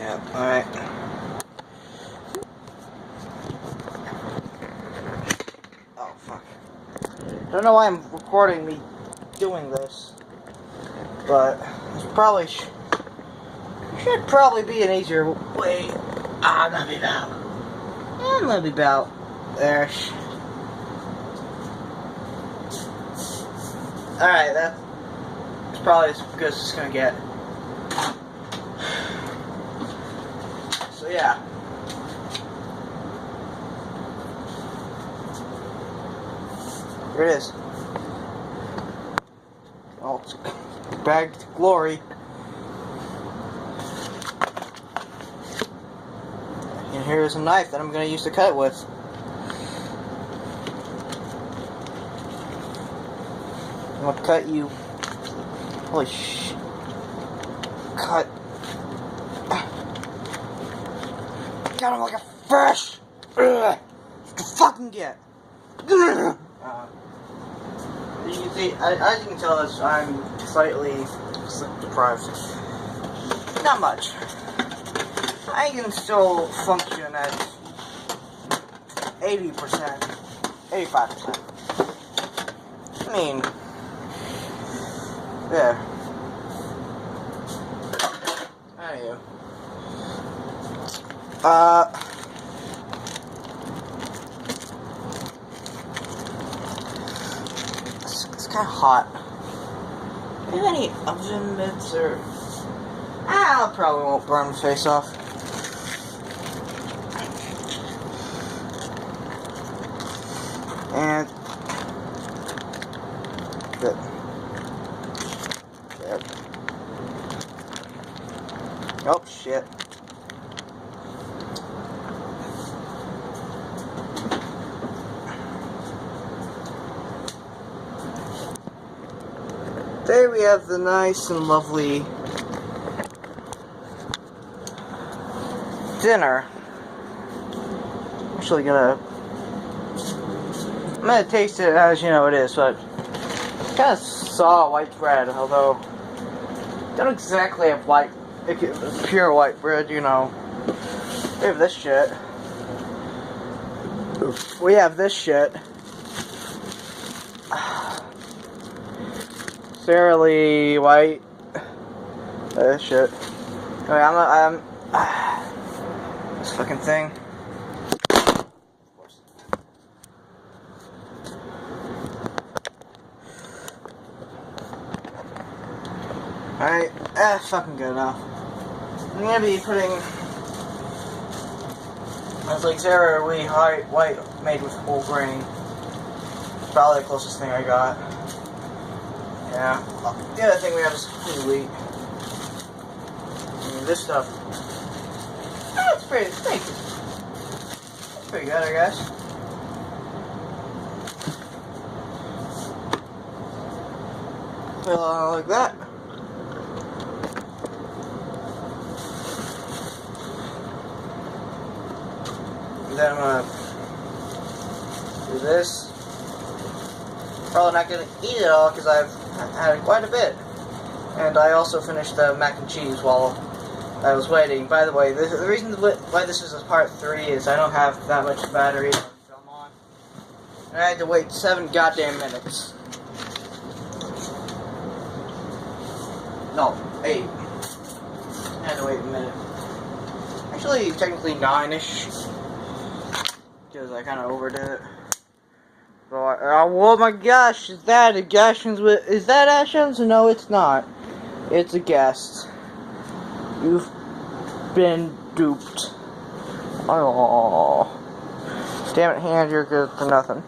Yeah, alright. Oh, fuck. I don't know why I'm recording me doing this, but it's probably should probably be an easier way. Let me about. And let me about. There. Alright, that's probably as good as it's gonna get. So yeah. Here it is. Oh, it's back to glory. And here's a knife that I'm gonna use to cut it with. I'm gonna cut you. Holy sh! Cut. Got him like a fish! Ugh. You fucking get. You can see, as you can tell, I'm slightly sleep deprived. Not much. I can still function at 80%, 85%. I mean, yeah. Anywho. It's kind of hot. Do you have any oven mitts or? I probably won't burn my face off. And good. There. Oh shit. There we have the nice and lovely dinner. I'm gonna taste it as you know it is, but it's kind of saw white bread, although don't exactly have pure white bread, you know. We have this shit. We have this shit. Fairly white. This shit. I'm this fucking thing. Alright, that's fucking good enough. I'm gonna be putting, it's like Sara Lee white made with whole grain. Probably the closest thing I got. Yeah. The other thing we have is whole wheat. I mean, this stuff. It's pretty good, I guess. Like that. And then I'm gonna do this. Probably not gonna eat it all because I've had quite a bit. And I also finished the mac and cheese while I was waiting. By the way, the reason why this is a part 3 is I don't have that much battery to film on. And I had to wait 7 goddamn minutes. No, 8. I had to wait a minute. Actually, technically 9-ish. Because I kind of overdid it. So oh my gosh, is that Ashens? No, it's not. It's a guest. You've been duped. Oh, damn it, hand, you're good for nothing.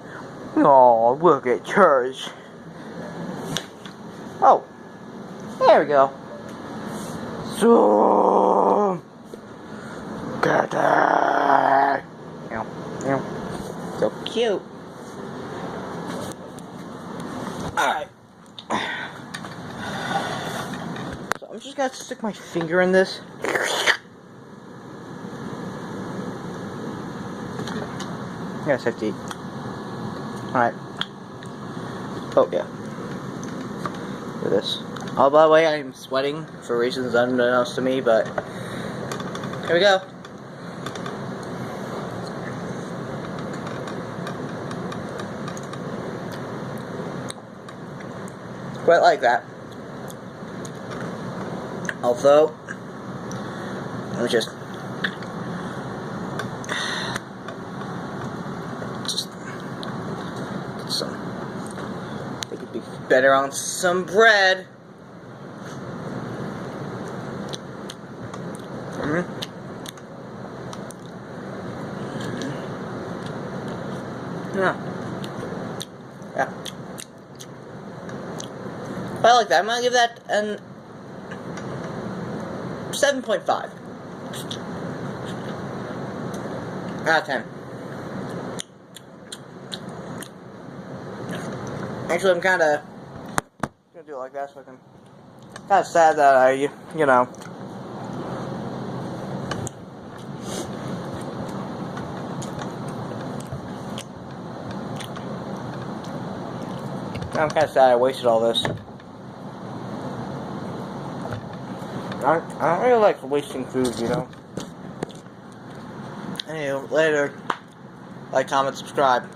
Oh, we'll get yours. Oh, there we go. So, get that. So cute. Alright. So I'm just gonna stick my finger in this. Yes, I have to eat. Alright. Oh, yeah. Do this. Oh, by the way, I'm sweating for reasons unbeknownst to me, but Here we go. Quite like that. Although, let me just get some. I think it'd be better on some bread. Yeah. I like that. I'm gonna give that an 7.5 out of 10. Actually, I'm kinda gonna do it like that so I can. Kinda sad that I, you know. I'm kinda sad I wasted all this. I don't really like wasting food, you know. Anyway, later. Like, comment, subscribe.